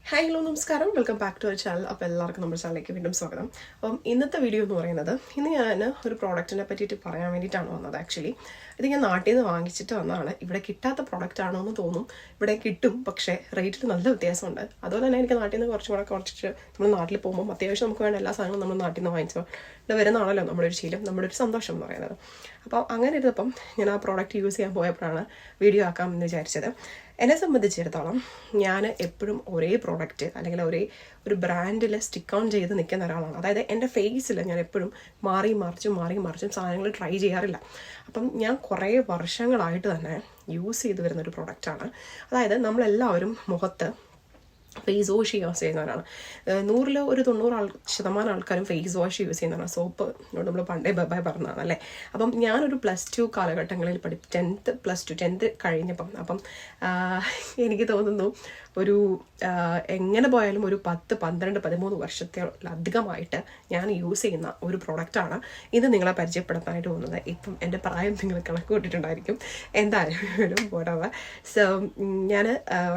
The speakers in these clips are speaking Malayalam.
ഹായ് ഹലോ നമസ്കാരം, welcome back to our channel. അപ്പോൾ എല്ലാവർക്കും നമ്മുടെ ചാനലിലേക്ക് വീണ്ടും സ്വാഗതം. അപ്പം ഇന്നത്തെ വീഡിയോ എന്ന് പറയുന്നത്, ഇന്ന് ഞാൻ ഒരു പ്രോഡക്റ്റിനെ പറ്റിയിട്ട് പറയാൻ വേണ്ടിയിട്ടാണ് വന്നത്. ആക്ച്വലി ഇത് ഞാൻ നാട്ടിൽ നിന്ന് വാങ്ങിച്ചിട്ട് വന്നതാണ്. ഇവിടെ കിട്ടാത്ത പ്രോഡക്റ്റ് ആണോ എന്ന് തോന്നും. ഇവിടെ കിട്ടും, പക്ഷേ റേറ്റിൽ നല്ല വ്യത്യാസമുണ്ട്. അതുപോലെ തന്നെ എനിക്ക് നാട്ടിൽ നിന്ന് കുറച്ചിട്ട് നമ്മൾ നാട്ടിൽ പോകുമ്പോൾ അത്യാവശ്യം നമുക്ക് വേണ്ട എല്ലാ സാധനങ്ങളും നമ്മൾ നാട്ടിൽ നിന്ന് വാങ്ങിച്ചോ ഇവിടെ വരുന്നതാണല്ലോ നമ്മുടെ ഒരു ശീലം, നമ്മുടെ ഒരു സന്തോഷം എന്ന് പറയുന്നത്. അപ്പോൾ അങ്ങനെ ഇരുന്നപ്പം ഞാൻ ആ പ്രോഡക്റ്റ് യൂസ് ചെയ്യാൻ പോയപ്പോഴാണ് വീഡിയോ ആക്കാമെന്ന് വിചാരിച്ചത്. എന്നെ സംബന്ധിച്ചിടത്തോളം ഞാൻ എപ്പോഴും ഒരേ പ്രോഡക്റ്റ് അല്ലെങ്കിൽ ഒരു ബ്രാൻഡിൽ സ്റ്റിക്ക് ഓൺ ചെയ്ത് നിൽക്കുന്ന ഒരാളാണ്. അതായത് എൻ്റെ ഫേസിൽ ഞാൻ എപ്പോഴും മാറി മറിച്ചും സാധനങ്ങൾ ട്രൈ ചെയ്യാറില്ല. അപ്പം ഞാൻ കുറേ വർഷങ്ങളായിട്ട് തന്നെ യൂസ് ചെയ്ത് വരുന്നൊരു പ്രോഡക്റ്റാണ്. അതായത് നമ്മളെല്ലാവരും മുഖത്ത് ഫേസ് വാഷ് യൂസ് ചെയ്യുന്നവരാണ്. 100 ഒരു 90% ആൾക്കാരും ഫേസ് വാഷ് യൂസ് ചെയ്യുന്നതാണ്. സോപ്പ് നമ്മൾ പണ്ടേ ബൈ പറഞ്ഞതാണ് അല്ലേ. അപ്പം ഞാനൊരു +2 കാലഘട്ടങ്ങളിൽ 10th കഴിഞ്ഞപ്പം എനിക്ക് തോന്നുന്നു ഒരു എങ്ങനെ പോയാലും ഒരു 10, 12, 13 വർഷത്തിലധികമായിട്ട് ഞാൻ യൂസ് ചെയ്യുന്ന ഒരു പ്രോഡക്റ്റാണ് ഇത് നിങ്ങളെ പരിചയപ്പെടുത്താനായിട്ട് പോകുന്നത്. ഇപ്പം എൻ്റെ പ്രായം നിങ്ങൾ കണക്ക് കൂട്ടിയിട്ടുണ്ടായിരിക്കും. എന്തായാലും whatever. സോ ഞാൻ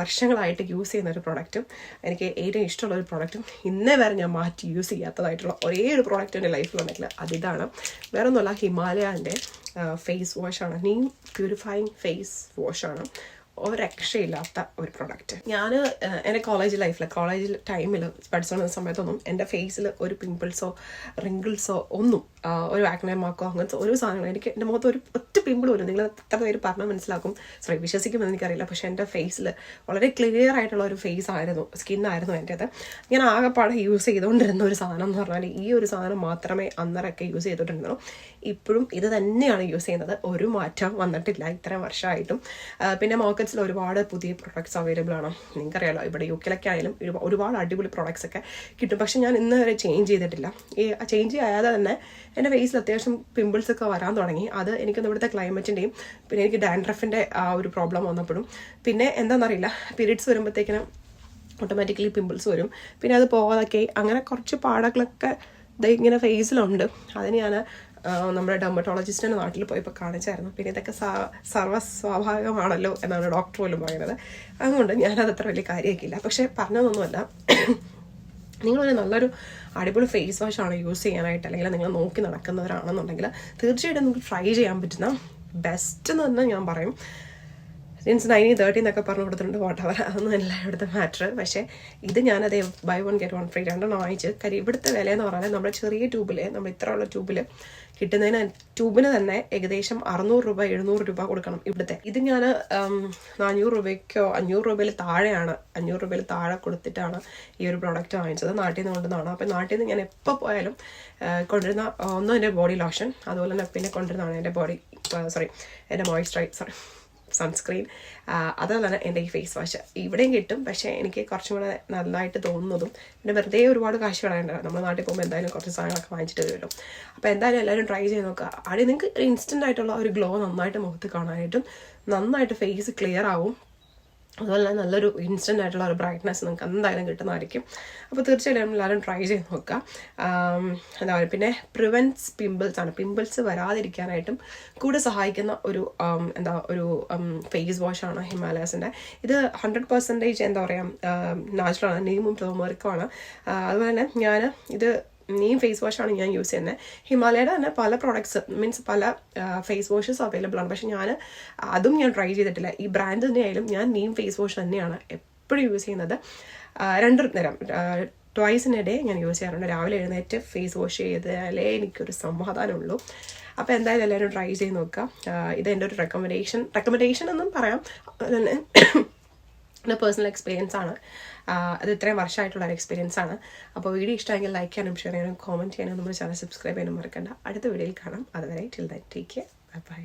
വർഷങ്ങളായിട്ട് യൂസ് ചെയ്യുന്ന ഒരു പ്രോഡക്റ്റും എനിക്ക് ഏറ്റവും ഇഷ്ടമുള്ള ഒരു പ്രോഡക്റ്റും ഇന്നേ വരെ ഞാൻ മാറ്റി യൂസ് ചെയ്യാത്തതായിട്ടുള്ള ഒരേ ഒരു പ്രോഡക്റ്റ് എൻ്റെ ലൈഫിലുണ്ടെങ്കിൽ അതിതാണ്. വേറെ ഒന്നുമല്ല, ഹിമാലയൻ്റെ ഫേസ് വാഷാണ്. നീം പ്യൂരിഫൈങ് ഫേസ് വാഷാണ്. രക്ഷയില്ലാത്ത ഒരു പ്രോഡക്റ്റ്. ഞാൻ എൻ്റെ കോളേജ് ടൈമിൽ പഠിച്ചുകൊണ്ടിരുന്ന സമയത്തൊന്നും എൻ്റെ ഫേസിൽ ഒരു പിമ്പിൾസോ റിങ്കിൾസോ ഒന്നും ഒരു ആക്നെ മാർക്കോ അങ്ങനത്തെ ഒരു സാധനങ്ങൾ എൻ്റെ മുഖത്ത് ഒരു ഒറ്റ പിമ്പിൾ വരും. നിങ്ങൾ എത്ര പേര് പറഞ്ഞാൽ മനസ്സിലാക്കും, വിശ്വസിക്കുമെന്ന് എനിക്കറിയില്ല. പക്ഷേ എൻ്റെ ഫേസിൽ വളരെ ക്ലിയർ ആയിട്ടുള്ള ഒരു സ്കിന്നായിരുന്നു എൻ്റേത്. ഞാൻ ആകെപ്പാടെ യൂസ് ചെയ്തുകൊണ്ടിരുന്ന ഒരു സാധനം എന്ന് പറഞ്ഞാൽ ഈ ഒരു സാധനം മാത്രമേ അന്നേരമൊക്കെ യൂസ് ചെയ്തിട്ടുണ്ടായിരുന്നു. ഇപ്പോഴും ഇത് തന്നെയാണ് യൂസ് ചെയ്യുന്നത്. ഒരു മാറ്റം വന്നിട്ടില്ല ഇത്രയും വർഷമായിട്ടും. പിന്നെ മാർക്കറ്റ്സിൽ ഒരുപാട് പുതിയ പ്രൊഡക്ട്സ് അവൈലബിൾ ആണ്. നിങ്ങൾക്കറിയാലോ, ഇവിടെ UK ആയാലും ഒരുപാട് അടിപൊളി പ്രൊഡക്ട്സ് ഒക്കെ കിട്ടും. പക്ഷെ ഞാൻ ഇന്ന് വരെ ചേഞ്ച് ചെയ്തിട്ടില്ല. ഈ ചേഞ്ച് ചെയ്യാതെ തന്നെ എൻ്റെ ഫേസിൽ അത്യാവശ്യം പിമ്പിൾസ് ഒക്കെ വരാൻ തുടങ്ങി. അത് എനിക്കൊന്ന് ഇവിടുത്തെ ക്ലൈമറ്റിൻ്റെയും പിന്നെ എനിക്ക് ഡാൻഡ്രഫിൻ്റെ ആ ഒരു പ്രോബ്ലം വന്നപ്പോഴും പിന്നെ എന്താണെന്നറിയില്ല, പീരീഡ്സ് വരുമ്പോഴത്തേക്കിനും ഓട്ടോമാറ്റിക്കലി പിമ്പിൾസ് വരും. പിന്നെ അത് പോകാതൊക്കെ അങ്ങനെ കുറച്ച് പാടകളൊക്കെ ഇങ്ങനെ ഫേസിലുണ്ട്. അതിന് ഞാൻ നമ്മുടെ ഡെർമറ്റോളജിസ്റ്റിൻ്റെ നാട്ടിൽ പോയപ്പോൾ കാണിച്ചായിരുന്നു. പിന്നെ ഇതൊക്കെ സ്വാഭാവികമാണല്ലോ എന്നാണ് ഡോക്ടർ പോലും പറയുന്നത്. അതുകൊണ്ട് ഞാനത് അത്ര വലിയ കാര്യമാക്കിയില്ല. പക്ഷേ പറഞ്ഞതൊന്നുമല്ല, നിങ്ങളൊരു നല്ലൊരു അടിപൊളി ഫേസ് വാഷാണ് യൂസ് ചെയ്യാനായിട്ട് അല്ലെങ്കിൽ നിങ്ങൾ നോക്കി നടക്കുന്നവരാണെന്നുണ്ടെങ്കിൽ തീർച്ചയായിട്ടും നിങ്ങൾക്ക് ട്രൈ ചെയ്യാൻ പറ്റുന്ന ബെസ്റ്റ് എന്ന് തന്നെ ഞാൻ പറയും. സിൻസ് 1930 എന്നൊക്കെ പറഞ്ഞു കൊടുത്തിട്ടുണ്ട്. വാട്ടവർ, അതൊന്നും അല്ല ഇവിടുത്തെ മാറ്റർ. പക്ഷേ ഇത് ഞാനത് buy 1 get 1 free 2 വാങ്ങിച്ച്. കാര്യം ഇവിടുത്തെ വില എന്ന് പറഞ്ഞാൽ നമ്മുടെ ചെറിയ ട്യൂബിൽ, നമ്മൾ ഇത്രയുള്ള ട്യൂബിൽ കിട്ടുന്നതിന് ട്യൂബിന് തന്നെ ഏകദേശം 600 രൂപ 700 രൂപ കൊടുക്കണം ഇവിടുത്തെ. ഇത് ഞാൻ 400 രൂപയ്ക്കോ 500 രൂപയിൽ താഴെയാണ്, 500 രൂപയിൽ താഴെ കൊടുത്തിട്ടാണ് ഈ ഒരു പ്രോഡക്റ്റ് വാങ്ങിച്ചത്. നാട്ടിൽ നിന്ന് കൊണ്ടുവന്നതാണ്. അപ്പം നാട്ടിൽ നിന്ന് ഞാൻ എപ്പോൾ പോയാലും കൊണ്ടുവരുന്ന ഒന്നും എൻ്റെ ബോഡി ലോഷൻ, അതുപോലെ തന്നെ പിന്നെ കൊണ്ടുവരുന്നതാണ് എൻ്റെ സൺസ്ക്രീൻ, അതുപോലെ തന്നെ എൻ്റെ ഈ ഫേസ് വാഷ്. ഇവിടെയും കിട്ടും, പക്ഷേ എനിക്ക് കുറച്ചും കൂടെ നല്ലതായിട്ട് തോന്നുന്നതും പിന്നെ വെറുതെ ഒരുപാട് കാശ് കളയണ്ട. നമ്മൾ നാട്ടിൽ പോകുമ്പോൾ എന്തായാലും കുറച്ച് സാധനങ്ങളൊക്കെ വാങ്ങിച്ചിട്ട് വരുമല്ലോ. അപ്പോൾ എന്തായാലും എല്ലാവരും ട്രൈ ചെയ്ത് നോക്കുക. അവിടെ നിങ്ങൾക്ക് ഇൻസ്റ്റൻ്റ് ആയിട്ടുള്ള ഒരു ഗ്ലോ നന്നായിട്ട് മുഖത്ത് കാണാനായിട്ടും നന്നായിട്ട് ഫേസ് ക്ലിയർ ആവും. അതുപോലെ തന്നെ നല്ലൊരു ഇൻസ്റ്റൻ്റ് ആയിട്ടുള്ള ഒരു ബ്രൈറ്റ്നസ് നിങ്ങൾക്ക് എന്തായാലും കിട്ടുന്നതായിരിക്കും. അപ്പോൾ തീർച്ചയായിട്ടും എല്ലാവരും ട്രൈ ചെയ്ത് നോക്കുക. എന്താ പറയുക, പിന്നെ പ്രിവെൻറ്റ്സ് പിമ്പിൾസ് വരാതിരിക്കാനായിട്ടും കൂടെ സഹായിക്കുന്ന ഒരു ഫേസ് വാഷാണ് ഹിമാലയസിൻ്റെ. ഇത് 100% എന്താ പറയുക നാച്ചുറലാണ്. നീമും ടർമറിക്കുമാണ്. അതുപോലെ തന്നെ ഞാൻ ഇത് നീം ഫേസ് വാഷാണ് ഞാൻ യൂസ് ചെയ്യുന്നത്. ഹിമാലയയുടെ തന്നെ പല പ്രോഡക്ട്സ് മീൻസ് പല ഫേസ് വാഷസ് അവൈലബിൾ ആണ്. പക്ഷെ അതും ഞാൻ ട്രൈ ചെയ്തിട്ടില്ല. ഈ ബ്രാൻഡ് തന്നെയായാലും ഞാൻ നീം ഫേസ് വാഷ് തന്നെയാണ് എപ്പോഴും യൂസ് ചെയ്യുന്നത്. 2 നേരം ട്വൈസ് ഇൻ എ ഡേ ഞാൻ യൂസ് ചെയ്യാറുണ്ട്. രാവിലെ എഴുന്നേറ്റ് ഫേസ് വാഷ് ചെയ്താലേ എനിക്കൊരു സമാധാനമുള്ളൂ. അപ്പോൾ എന്തായാലും എല്ലാവരും ട്രൈ ചെയ്ത് നോക്കുക. ഇത് എൻ്റെ ഒരു റെക്കമെൻഡേഷൻ എന്നും പറയാം. അതുപോലെ എൻ്റെ പേഴ്സണൽ എക്സ്പീരിയൻസ് ആണ്. അത് ഇത്രയും വർഷമായിട്ടുള്ള ഒരു എക്സ്പീരിയൻസ് ആണ്. അപ്പോൾ വീഡിയോ ഇഷ്ടമെങ്കിൽ ലൈക്ക് ചെയ്യാനും ഷെയർ ചെയ്യാനും കോമെൻറ്റ് ചെയ്യാനും നമ്മുടെ ചാനൽ സബ്സ്ക്രൈബ് ചെയ്യാനും മറക്കണ്ട. അടുത്ത വീഡിയോയിൽ കാണാം. അതുവരെ till then take care. By.